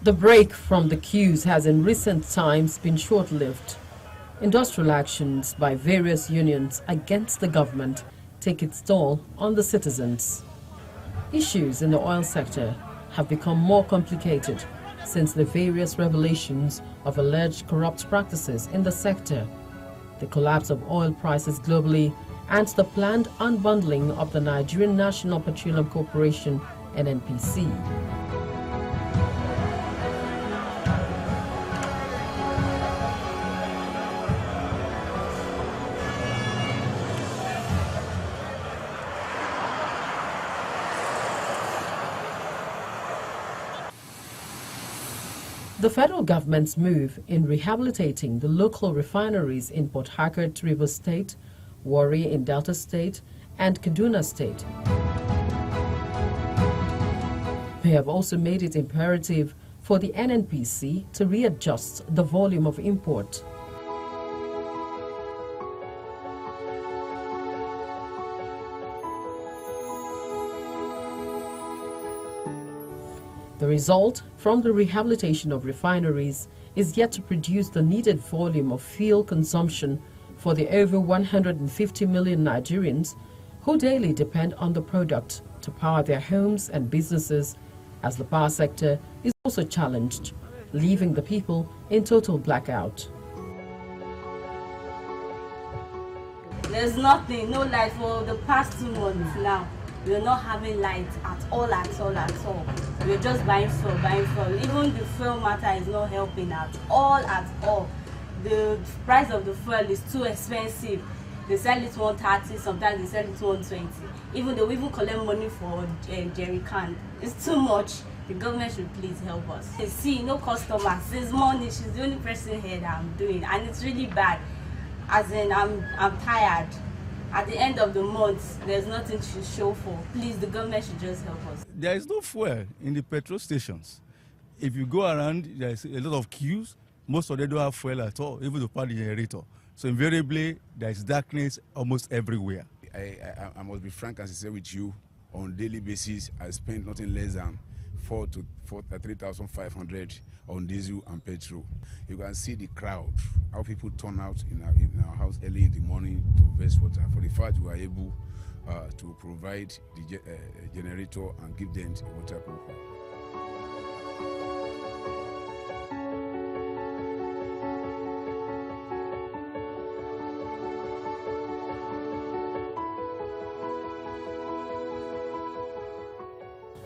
The break from the queues has in recent times been short-lived. Industrial actions by various unions against the government take its toll on the citizens. Issues in the oil sector have become more complicated since the various revelations of alleged corrupt practices in the sector, the collapse of oil prices globally, and the planned unbundling of the Nigerian National Petroleum Corporation, NNPC. The federal government's move in rehabilitating the local refineries in Port Harcourt, Rivers State, Warri in Delta State, and Kaduna State may have also made it imperative for the NNPC to readjust the volume of import. The result from the rehabilitation of refineries is yet to produce the needed volume of fuel consumption for the over 150 million Nigerians who daily depend on the product to power their homes and businesses, as the power sector is also challenged, leaving the people in total blackout. There's nothing, no light for the past 2 months now. We're not having light at all. We're just buying fuel. Even the fuel matter is not helping at all. The price of the fuel is too expensive. They sell it 130, sometimes they sell it 120. Even they will even collect money for jerry can. It's too much. The government should please help us. See, no customer. Since morning, she's the only person here that I'm doing, and it's really bad. As in, I'm tired. At the end of the month, there's nothing to show for. Please, the government should just help us. There is no fuel in the petrol stations. If you go around, there's a lot of queues. Most of them don't have fuel at all, even the power generator. So invariably, there's darkness almost everywhere. I must be frank and sincere with you. On a daily basis, I spend nothing less than 3,500 on diesel and petrol. You can see the crowd, how people turn out in our house early in the morning to fetch water. For the fact we are able to provide the generator and give them the water pump.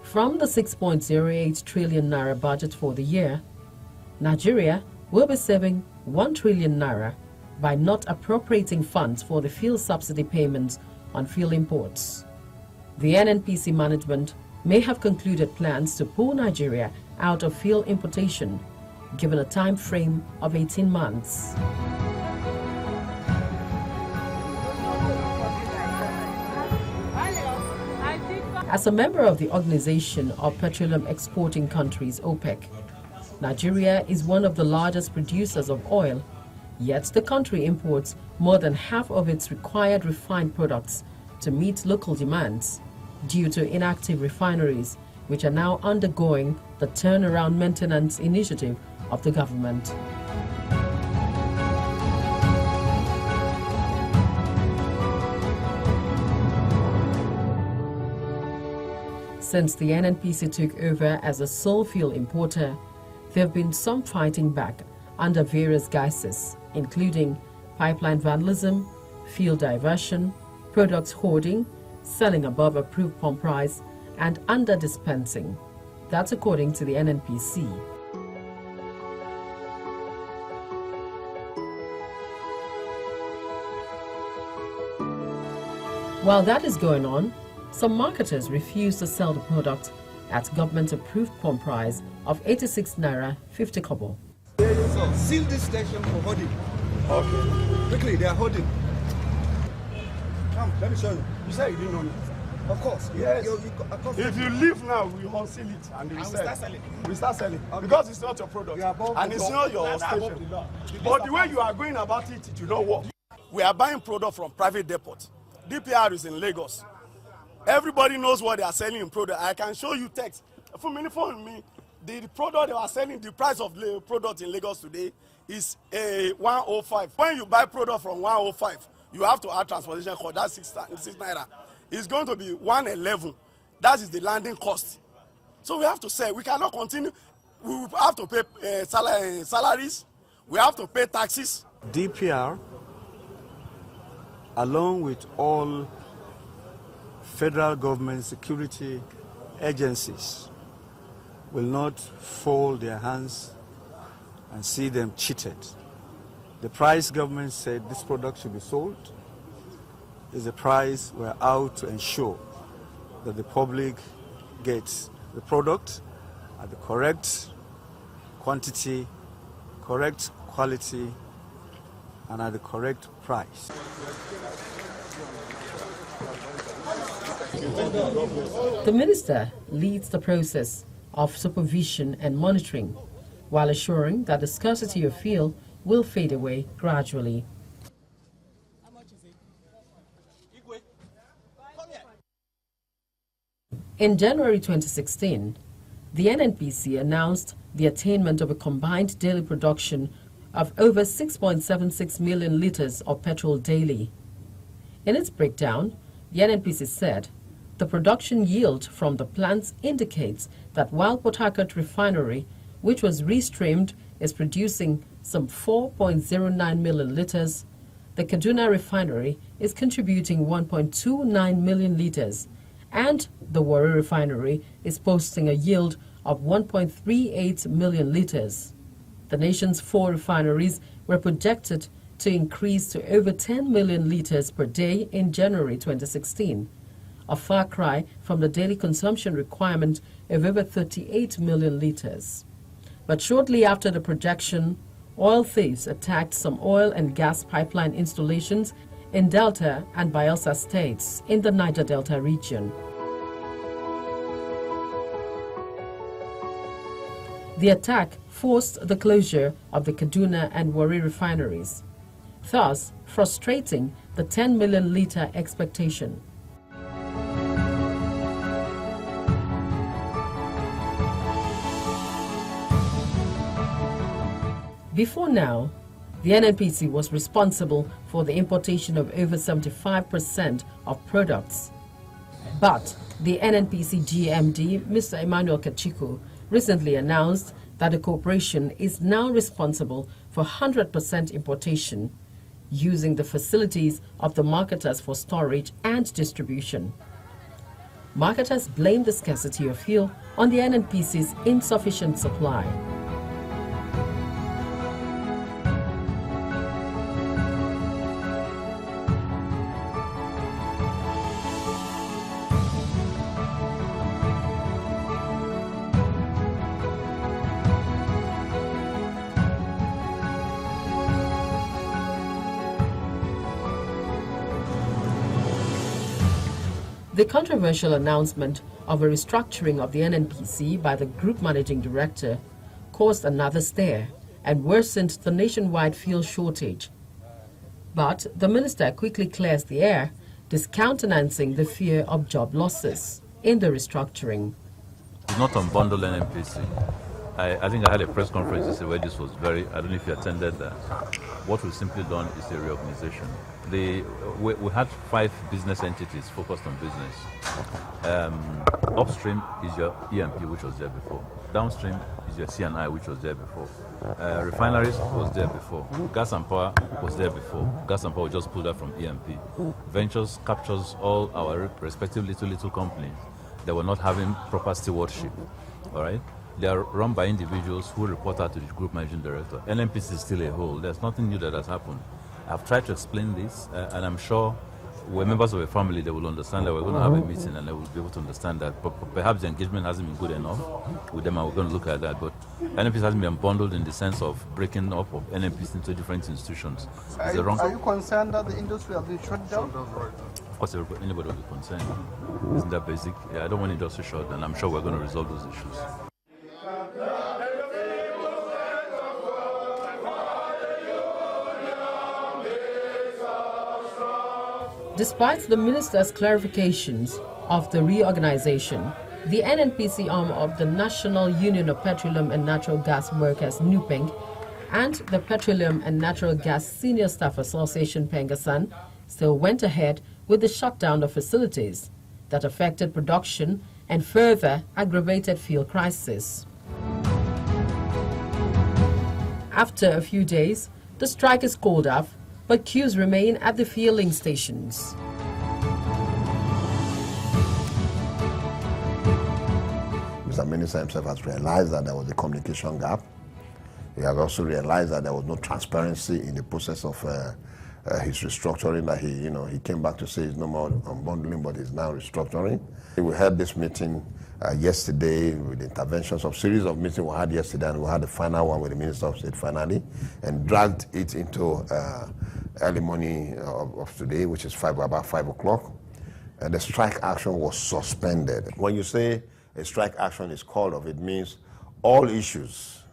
From the 6.08 trillion naira budget for the year, Nigeria will be saving 1 trillion naira by not appropriating funds for the fuel subsidy payments on fuel imports. The NNPC management may have concluded plans to pull Nigeria out of fuel importation, given a time frame of 18 months. As a member of the Organization of Petroleum Exporting Countries, OPEC, Nigeria is one of the largest producers of oil, yet the country imports more than half of its required refined products to meet local demands due to inactive refineries, which are now undergoing the turnaround maintenance initiative of the government. Since the NNPC took over as a sole fuel importer, there have been some fighting back under various guises, including pipeline vandalism, fuel diversion, product hoarding, selling above approved pump price, and under-dispensing. That's according to the NNPC. While that is going on, some marketers refuse to sell the product at government-approved pump price of 86 naira 50 kobo. So, seal this station for holding. Okay. Quickly, they are holding. Come, let me show you. You said you didn't know it. Of course. Yes. If you leave now, we unseal it and we start selling. We start selling. Okay. Because it's not your product. And it's not your station. But the way you are going about it, it will not work. We are buying product from private depot. DPR is in Lagos. Everybody knows what they are selling in product. I can show you text. For me, the product they are selling, the price of the product in Lagos today is 105. When you buy product from 105, you have to add transportation cost. That's 6 naira. It's going to be 111. That is the landing cost. So we have to say we cannot continue. We have to pay salaries. We have to pay taxes. DPR, along with all federal government security agencies, will not fold their hands and see them cheated. The price government said this product should be sold is the price we're out to ensure that the public gets the product at the correct quantity, correct quality, and at the correct price. The minister leads the process of supervision and monitoring, while assuring that the scarcity of fuel will fade away gradually. In January 2016, the NNPC announced the attainment of a combined daily production of over 6.76 million litres of petrol daily. In its breakdown, the NNPC said the production yield from the plants indicates that while Port Harcourt refinery, which was restreamed, is producing some 4.09 million litres, the Kaduna refinery is contributing 1.29 million litres, and the Warri refinery is posting a yield of 1.38 million litres. The nation's 4 refineries were projected to increase to over 10 million litres per day in January 2016, a far cry from the daily consumption requirement of over 38 million litres. But shortly after the projection, oil thieves attacked some oil and gas pipeline installations in Delta and Bayelsa states in the Niger Delta region. The attack forced the closure of the Kaduna and Warri refineries, thus frustrating the 10 million litre expectation. Before now, the NNPC was responsible for the importation of over 75% of products. But the NNPC GMD, Mr. Emmanuel Kachiko, recently announced that the corporation is now responsible for 100% importation, using the facilities of the marketers for storage and distribution. Marketers blame the scarcity of fuel on the NNPC's insufficient supply. The controversial announcement of a restructuring of the NNPC by the Group Managing Director caused another stir and worsened the nationwide fuel shortage. But the minister quickly clears the air, discountenancing the fear of job losses in the restructuring. It's not unbundle NNPC. I think I had a press conference yesterday where this was I don't know if you attended that. What we've simply done is a reorganization. We had 5 business entities focused on business. Upstream is your EMP, which was there before. Downstream is your C&I, which was there before. Refineries was there before. Gas and power was there before. Gas and power just pulled out from EMP. Ventures captures all our respective little companies that were not having proper stewardship. All right? They are run by individuals who report out to the Group Managing Director. NNPC is still a whole. There's nothing new that has happened. I've tried to explain this, and I'm sure we're members of a family, they will understand that we're going to have a meeting and they will be able to understand that. But perhaps the engagement hasn't been good enough with them, and we're going to look at that. But NNPC hasn't been bundled in the sense of breaking up of NNPC into different institutions. Are you concerned that the industry has been shut down? Of course, anybody will be concerned. Isn't that basic? Yeah, I don't want industry shut down. I'm sure we're going to resolve those issues. Despite the minister's clarifications of the reorganization, the NNPC arm of the National Union of Petroleum and Natural Gas Workers, NUPENG, and the Petroleum and Natural Gas Senior Staff Association, Pengasan, still went ahead with the shutdown of facilities that affected production and further aggravated fuel crisis. After a few days, the strike is called off, but queues remain at the fueling stations. Mr. Minister himself has realized that there was a communication gap. He has also realized that there was no transparency in the process of his restructuring, that he came back to say it's no more unbundling, but he's now restructuring. We had this meeting yesterday with the interventions of series of meetings we had yesterday, and we had the final one with the Minister of State finally, and dragged it into early morning of today, which is about 5 o'clock. And the strike action was suspended. When you say a strike action is called off, it means all issues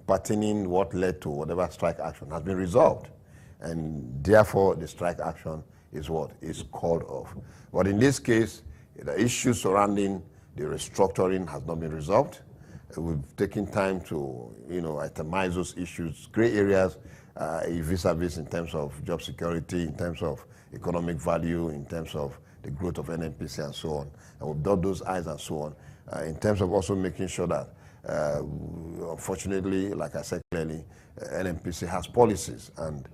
pertaining what led to whatever strike action has been resolved. And therefore, the strike action is what is called off. But in this case, the issues surrounding the restructuring has not been resolved. We've taken time to, itemize those issues, gray areas, vis-a-vis in terms of job security, in terms of economic value, in terms of the growth of NNPC and so on. And we've dot those I's and so on. In terms of also making sure that, unfortunately, like I said clearly, NNPC has policies, and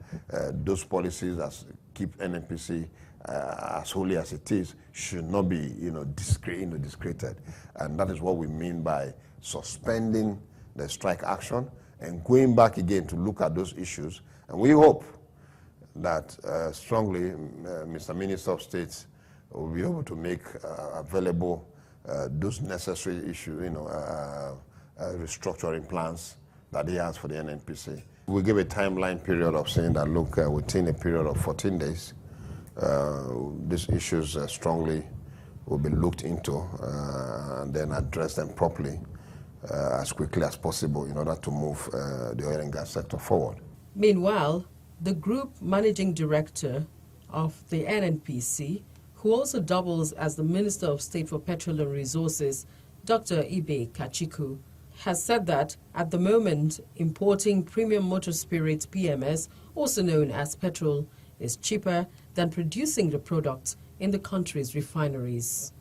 those policies that keep NNPC as holy as it is should not be, discredited. And that is what we mean by suspending the strike action and going back again to look at those issues. And we hope that strongly Mr. Minister of State will be able to make available those necessary issues, restructuring plans that he has for the NNPC. We give a timeline period of saying that, look, within a period of 14 days, these issues strongly will be looked into and then address them properly as quickly as possible in order to move the oil and gas sector forward. Meanwhile, the group managing director of the NNPC, who also doubles as the Minister of State for Petroleum Resources, Dr. Ibe Kachiku, has said that at the moment, importing premium motor spirit PMS, also known as petrol, is cheaper than producing the product in the country's refineries.